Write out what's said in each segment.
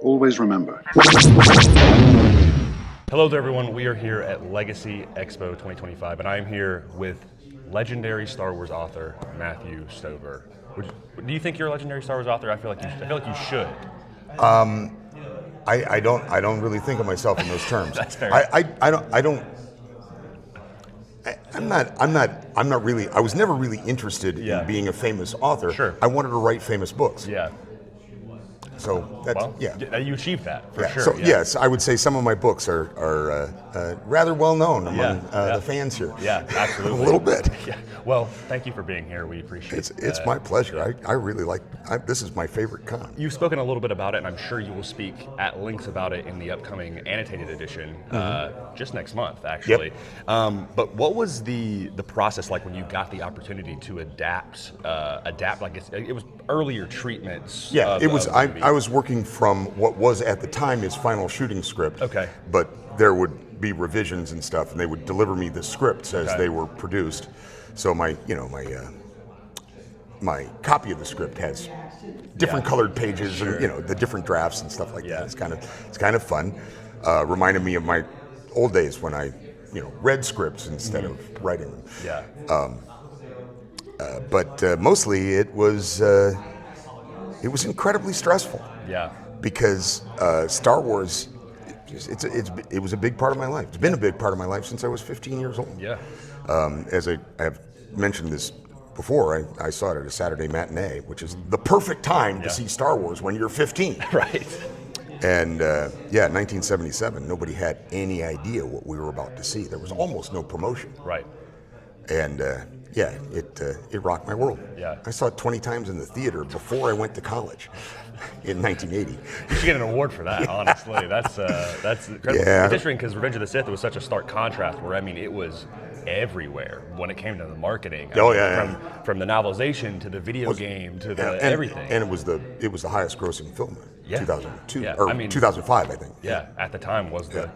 Always remember. Hello there, everyone. We are here at Legacy Expo 2025, and I am here with legendary Star Wars author Matthew Stover. Do you think you're a legendary Star Wars author? I feel like you should. I don't really think of myself in those terms. That's fair. I'm not really. I was never really interested in being a famous author. Sure. I wanted to write famous books. Yeah. So that's You achieved that for sure. So yes, I would say some of my books are rather well known among the fans here. Yeah, absolutely. A little bit. Yeah. Well, thank you for being here. We appreciate it. It's my pleasure. I really like. This is my favorite con. You've spoken a little bit about it, and I'm sure you will speak at length about it in the upcoming annotated edition, just next month, actually. Yep. But what was the process like when you got the opportunity to adapt? Like it was earlier treatments. Yeah, it was. I was working from what was at the time his final shooting script. Okay. But there would be revisions and stuff, and they would deliver me the scripts as they were produced. So my copy of the script has different colored pages and the different drafts and stuff like that. It's kind of fun. Reminded me of my old days when I read scripts instead of writing them. Yeah. But mostly it was incredibly stressful. Yeah. Because Star Wars, it was a big part of my life. It's been a big part of my life since I was 15 years old. Yeah. As I have mentioned this before, I saw it at a Saturday matinee, which is the perfect time to see Star Wars when you're 15. Right. And in 1977, nobody had any idea what we were about to see. There was almost no promotion. Right. And it rocked my world. Yeah. I saw it 20 times in the theater before I went to college in 1980. You should get an award for that, honestly. That's incredible. Yeah. It's interesting because Revenge of the Sith was such a stark contrast where, it was everywhere when it came to the marketing. From the novelization to the video game to the everything. And it was the highest grossing film in 2002, or 2005, I think. Yeah, at the time was the...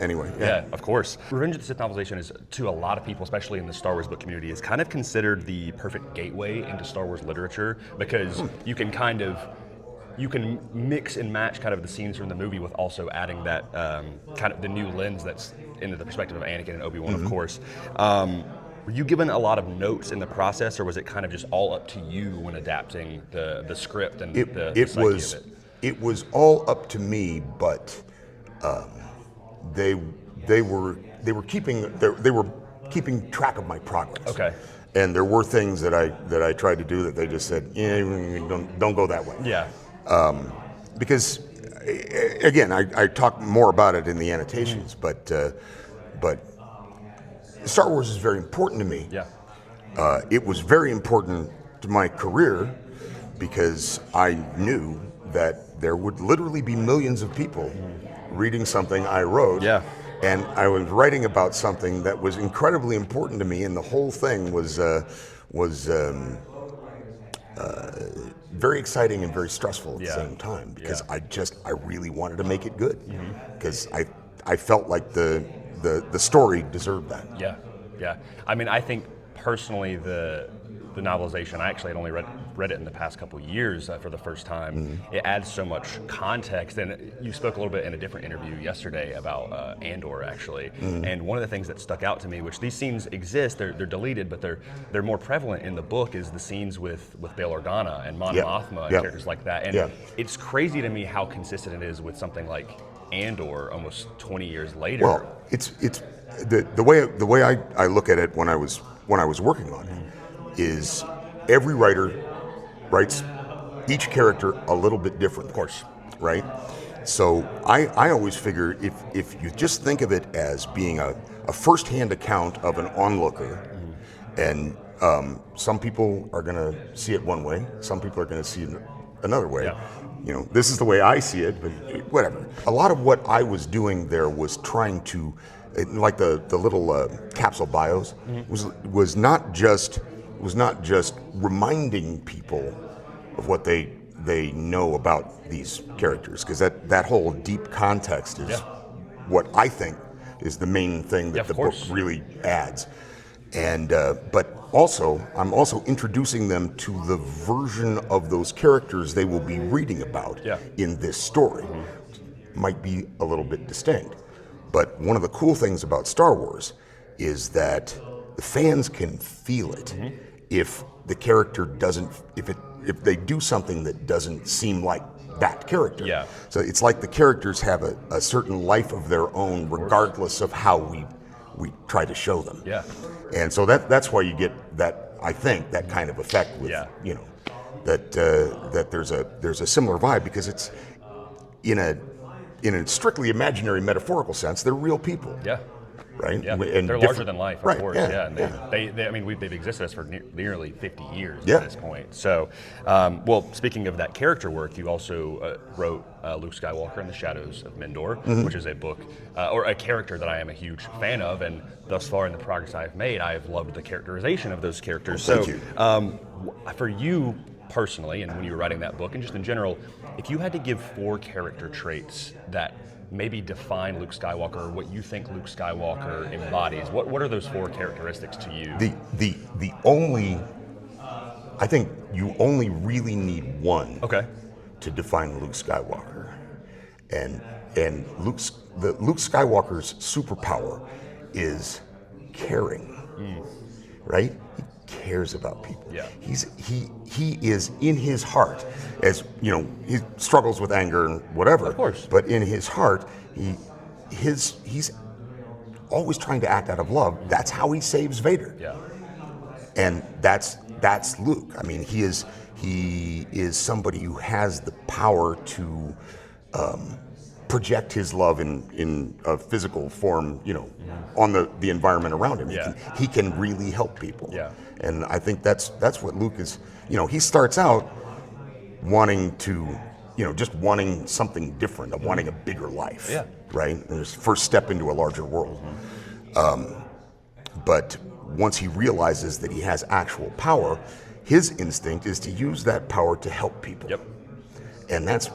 Anyway. Yeah, of course. Revenge of the Sith novelization is, to a lot of people, especially in the Star Wars book community, is kind of considered the perfect gateway into Star Wars literature because you can mix and match kind of the scenes from the movie with also adding that kind of the new lens that's into the perspective of Anakin and Obi-Wan, of course. Were you given a lot of notes in the process, or was it kind of just all up to you when adapting the script and the psyche of it? It was all up to me, but they were keeping track of my progress. Okay. And there were things that I tried to do that they just said, don't go that way. Yeah. Because again, I talk more about it in the annotations, but Star Wars is very important to me. Yeah. It was very important to my career because I knew that there would literally be millions of people reading something I wrote. Yeah. And I was writing about something that was incredibly important to me, and the whole thing was very exciting and very stressful at the same time because I really wanted to make it good because I felt like the story deserved that. Yeah, yeah. I think personally the novelization, I actually had only read it in the past couple of years for the first time. It adds so much context, and you spoke a little bit in a different interview yesterday about Andor, actually. And one of the things that stuck out to me, which these scenes exist, they're deleted, but they're more prevalent in the book, is the scenes with Bail Organa and Mon Mothma and characters like that. And it's crazy to me how consistent it is with something like Andor almost 20 years later. Well, it's the way I look at it when I was working on it is every writer writes each character a little bit different. Of course. Right? So I always figure if you just think of it as being a first-hand account of an onlooker, and some people are going to see it one way, some people are going to see it another way. Yeah. This is the way I see it, but whatever. A lot of what I was doing there was trying to, like the little capsule bios, was not just reminding people of what they know about these characters, because that whole deep context is what I think is the main thing that the book really adds. And but I'm also introducing them to the version of those characters they will be reading about in this story. Might be a little bit distinct, but one of the cool things about Star Wars is that the fans can feel it if the character doesn't, if they do something that doesn't seem like that character. Yeah. So it's like the characters have a certain life of their own, regardless of how we try to show them. Yeah. And so that's why you get that, I think, that kind of effect with, you know, that there's a similar vibe, because it's in a strictly imaginary metaphorical sense, they're real people. Yeah. Right? Yeah, And they're larger than life, of course. Yeah, And they I mean, they've existed for nearly 50 years Yeah. at this point. So, well, speaking of that character work, you also wrote Luke Skywalker and the Shadows of Mindor, which is a book or a character that I am a huge fan of, and thus far in the progress I've made, I have loved the characterization of those characters. Thank you. For you personally, and when you were writing that book, and just in general, if you had to give 4 character traits that maybe define Luke Skywalker, or what you think Luke Skywalker embodies, what are those 4 characteristics to you? I think you only really need one Okay. to define Luke Skywalker, and Luke Skywalker's superpower is caring, right? He cares about people. Yeah. He is in his heart, as you know, he struggles with anger and whatever. Of course. But in his heart, he's always trying to act out of love. That's how he saves Vader. Yeah. And that's Luke. I mean, he is somebody who has the power to project his love in a physical form, you know, on the environment around him. Yeah. He can really help people. Yeah. And I think that's what Luke is. You know, he starts out wanting to, you know, just wanting something different, wanting a bigger life. Yeah. Right? And his first step into a larger world. But once he realizes that he has actual power, his instinct is to use that power to help people. Yep. And that's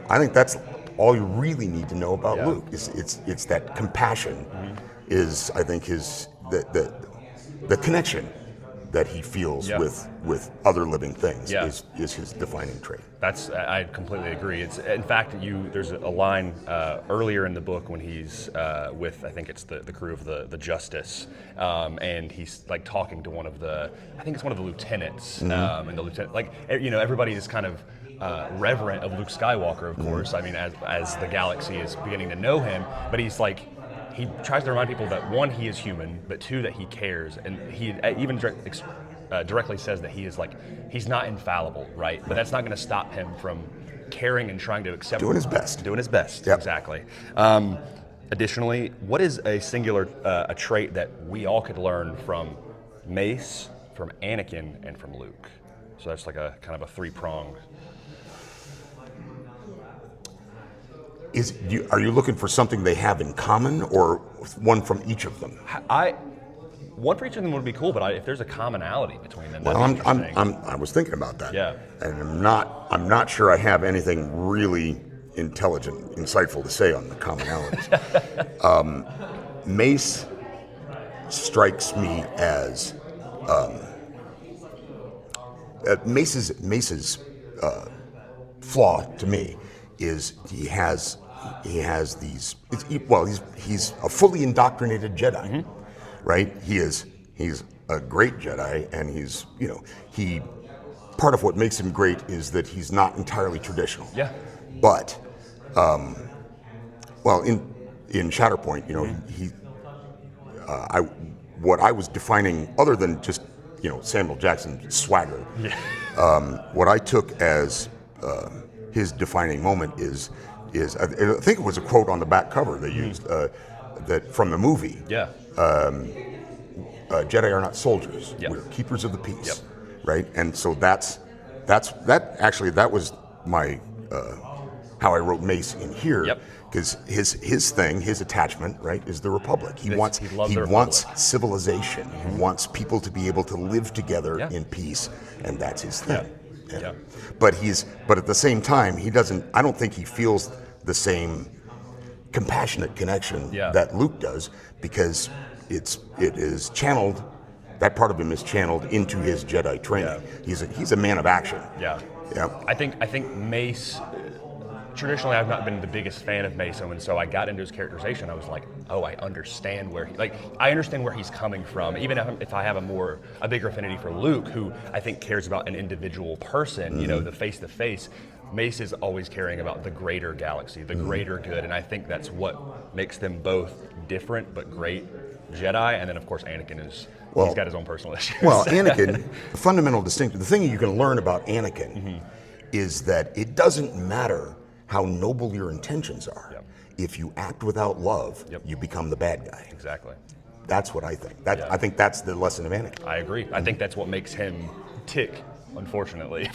I think that's all you really need to know about Yeah. Luke. It's that compassion is, I think, the connection that he feels with other living things is his defining trait. I completely agree. It's, in fact, there's a line earlier in the book when he's with, I think it's the crew of the Justice, and he's like talking to one of the lieutenants, and the lieutenant, like, you know, everybody is kind of reverent of Luke Skywalker, of course. I mean, as the galaxy is beginning to know him, but he's like, he tries to remind people that 1, he is human, but 2, that he cares, and he even directly says that he's not infallible, right? But that's not going to stop him from caring and trying to accept. Doing his best. Doing his best, Yep. Exactly. Additionally, what is a singular a trait that we all could learn from Mace, from Anakin, and from Luke? So that's like a kind of a 3-pronged. Are you looking for something they have in common, or one from each of them? One for each of them would be cool, but if there's a commonality between them, Well, that'd be interesting. I was thinking about that. Yeah. And I'm not sure I have anything really intelligent, insightful to say on the commonalities. Mace strikes me as Mace's flaw to me is he has these. He's a fully indoctrinated Jedi, right? He's a great Jedi, and part of what makes him great is that he's not entirely traditional. Yeah. But in Shatterpoint, you know, what I was defining, other than just, you know, Samuel Jackson's swagger, what I took as his defining moment is I think it was a quote on the back cover they used that from the movie. Yeah. Jedi are not soldiers. Yep. We're keepers of the peace. Yep. Right? And so that was my how I wrote Mace in here. Yep. Because his attachment, right, is the Republic. He wants civilization. He wants people to be able to live together in peace, and that's his thing. Yeah. But at the same time, I don't think he feels the same compassionate connection that Luke does, because it is channeled that part of him is channeled into his Jedi training. Yeah. He's a man of action. Yeah. Yeah. I think Mace. Traditionally, I've not been the biggest fan of Mace, and so I got into his characterization. I was like, oh, I understand where I understand where he's coming from. Even if I have a bigger affinity for Luke, who I think cares about an individual person, you know, the face to face. Mace is always caring about the greater galaxy, the greater good, and I think that's what makes them both different but great Jedi. And then, of course, Anakin he's got his own personal issues. Well, Anakin, the fundamental distinction, the thing you can learn about Anakin is that it doesn't matter how noble your intentions are. Yep. If you act without love, you become the bad guy. Exactly. That's what I think. I think that's the lesson of Anakin. I agree. I think that's what makes him tick, unfortunately.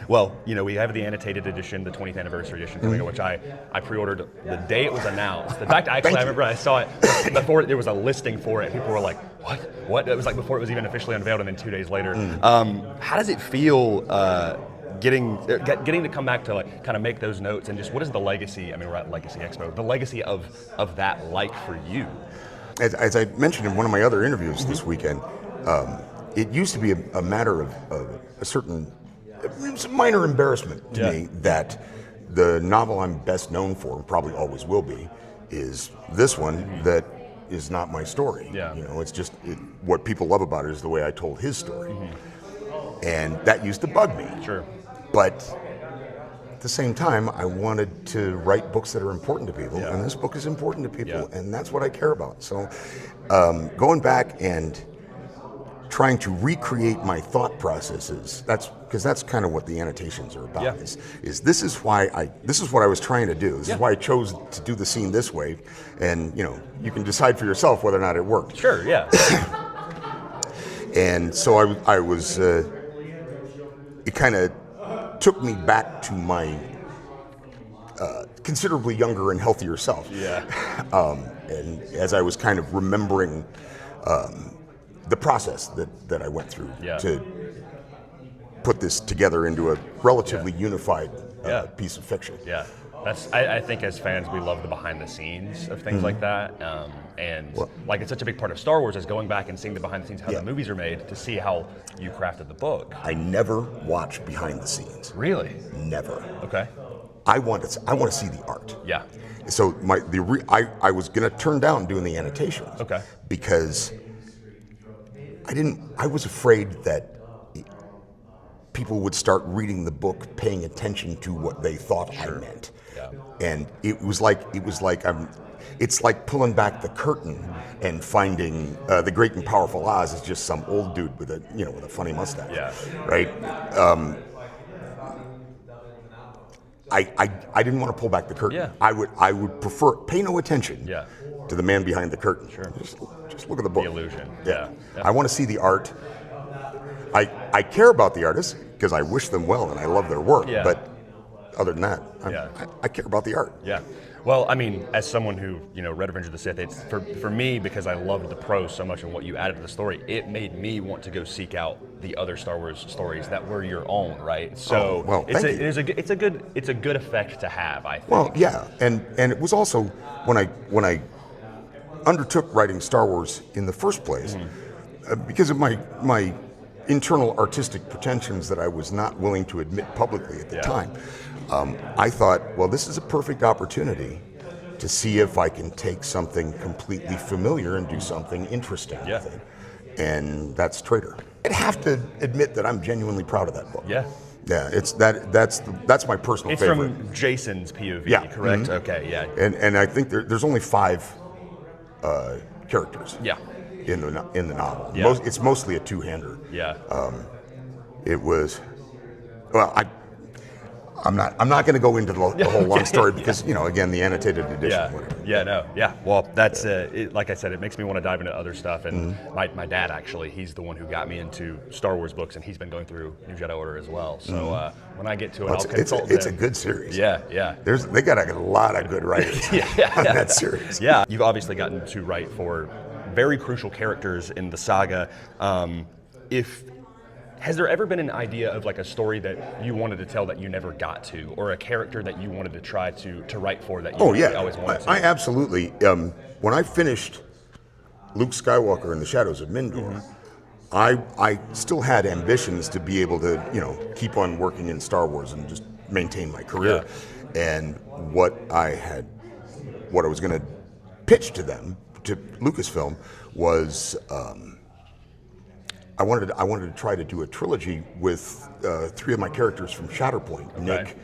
Well, you know, we have the annotated edition, the 20th anniversary edition coming up, which I pre-ordered the day it was announced. In fact, I remember I saw it before there was a listing for it. People were like, what? It was like before it was even officially unveiled, and then 2 days later. How does it feel getting to come back to like kind of make those notes, and just what is the legacy? I mean, we're at Legacy Expo. The legacy of that like for you? As I mentioned in one of my other interviews this weekend, it used to be a matter of a certain minor embarrassment to me that the novel I'm best known for, and probably always will be, is this one that is not my story. Yeah. You know, it's just what people love about it is the way I told his story, and that used to bug me. Sure. But at the same time, I wanted to write books that are important to people, and this book is important to people, and that's what I care about. So going back and trying to recreate my thought processes, that's kind of what the annotations are about. Yeah. Is this is what I was trying to do. This is why I chose to do the scene this way, and you know, you can decide for yourself whether or not it worked. Sure, yeah. And so I was, it kind of took me back to my considerably younger and healthier self. Yeah. And as I was kind of remembering the process that I went through to put this together into a relatively unified piece of fiction. Yeah. I think as fans, we love the behind the scenes of things like that. Like it's such a big part of Star Wars is going back and seeing the behind the scenes, how the movies are made, to see how you crafted the book. I never watch behind the scenes. Really? Never. Okay. I want to see the art. Yeah. So I was gonna turn down doing the annotations. Okay. Because I was afraid that people would start reading the book paying attention to what they thought I meant. Yeah. And it's like pulling back the curtain and finding the great and powerful Oz is just some old dude with a funny mustache. Yeah. Right? I didn't want to pull back the curtain. Yeah. I would prefer pay no attention to the man behind the curtain. Sure. Just look at the book. The illusion. Yeah. I want to see the art. I care about the artists because I wish them well and I love their work. Yeah. But other than that, I care about the art. Yeah. Well, I mean, as someone who, read Revenge of the Sith, it's for me, because I loved the prose so much and what you added to the story, it made me want to go seek out the other Star Wars stories that were your own, right? So it's a good effect to have, I think. Well, yeah, and it was also when I undertook writing Star Wars in the first place, because of my internal artistic pretensions that I was not willing to admit publicly at the time. I thought, well, this is a perfect opportunity to see if I can take something completely familiar and do something interesting with it. And that's Traitor. I'd have to admit that I'm genuinely proud of that book. Yeah. Yeah, that's my personal favorite. It's from Jason's POV, correct? Mm-hmm. Okay, yeah. And I think there's only 5 characters. Yeah. In the novel. Yeah. It's mostly a two-hander. Yeah. It was, well, I'm not going to go into the whole long story because again, the annotated edition. Well, that's like I said, it makes me want to dive into other stuff. And my dad actually, he's the one who got me into Star Wars books, and he's been going through New Jedi Order as well. So when I get to it, I'll consult it's a good series. Yeah. They got a lot of good writers on that series. Yeah, you've obviously gotten to write for very crucial characters in the saga. Has there ever been an idea of like a story that you wanted to tell that you never got to, or a character that you wanted to try to write for that you always wanted to? I absolutely. When I finished Luke Skywalker in the Shadows of Mindor, I still had ambitions to be able to, keep on working in Star Wars and just maintain my career. And what I was going to pitch to them, to Lucasfilm, was I wanted to try to do a trilogy with 3 of my characters from Shatterpoint, Nick,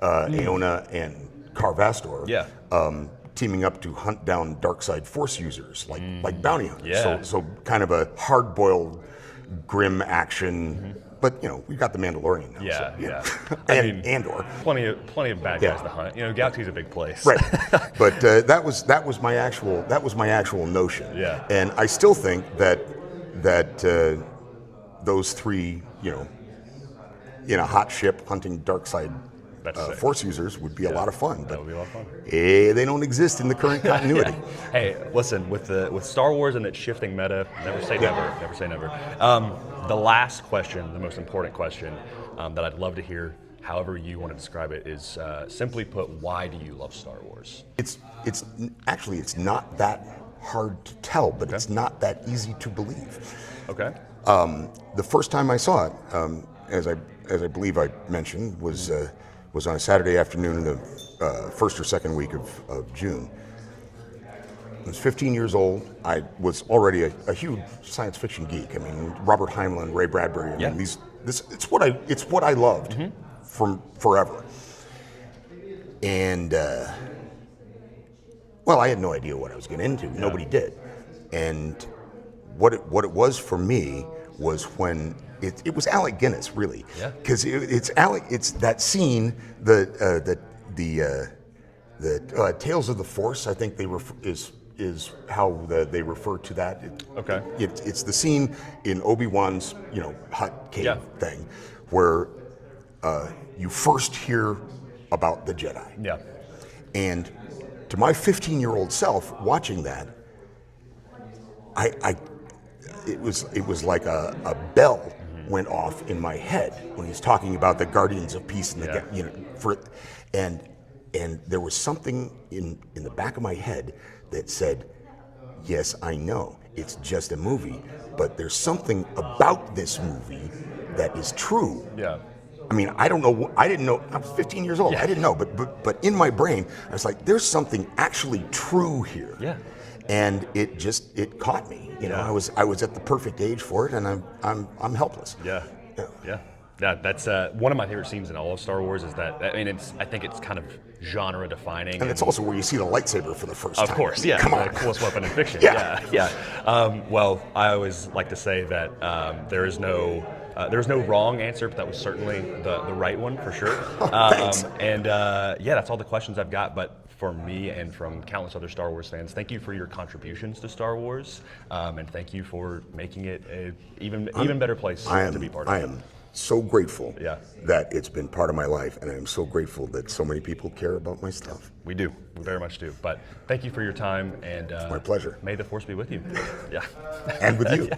Aona, and Carvastor. Teaming up to hunt down dark side Force users, like bounty hunters. So kind of a hard-boiled, grim action. But we got the Mandalorian now. And Andor. Plenty of bad guys to hunt. Galaxy's a big place. Right. But that was my actual notion. And I still think that those 3, in a hot ship hunting dark side Force users would be a lot of fun. That would be a lot of fun. They don't exist in the current continuity. Hey, listen, with Star Wars and its shifting meta, never say never. Never say never. The last question, the most important question that I'd love to hear, however you want to describe it, is simply put, why do you love Star Wars? It's not that hard to tell, but it's not that easy to believe. Okay. The first time I saw it, as I believe I mentioned, was on a Saturday afternoon in the first or second week of June. I was 15 years old. I was already a huge science fiction geek. I mean, Robert Heinlein, Ray Bradbury. I mean, it's what I loved from forever. And I had no idea what I was getting into. Nobody did. And what it was for me was when it was Alec Guinness, really, because it's that scene, the Tales of the Force. I think is how they refer to that. It's the scene in Obi-Wan's hut cave thing, where you first hear about the Jedi. And to my 15-year-old self watching that, it was like a bell went off in my head when he's talking about the Guardians of Peace and and there was something in the back of my head that said, yes, I know it's just a movie, but there's something about this movie that is true. I mean, I don't know. I didn't know. I was 15 years old. I didn't know, but in my brain, I was like, there's something actually true here. And it caught me. I was at the perfect age for it, and I'm helpless. That's one of my favorite scenes in all of Star Wars. Is that I think it's kind of genre defining, and it's also where you see the lightsaber for the first time. Of course, Come on, the coolest weapon in fiction. Well, I always like to say that there is no wrong answer, but that was certainly the right one for sure. Thanks. That's all the questions I've got. But for me and from countless other Star Wars fans, thank you for your contributions to Star Wars, and thank you for making it an even better place to be part of. I am so grateful that it's been part of my life, and I'm so grateful that so many people care about my stuff. We do. We very much do. But thank you for your time, and it's my pleasure. May the Force be with you. And with you.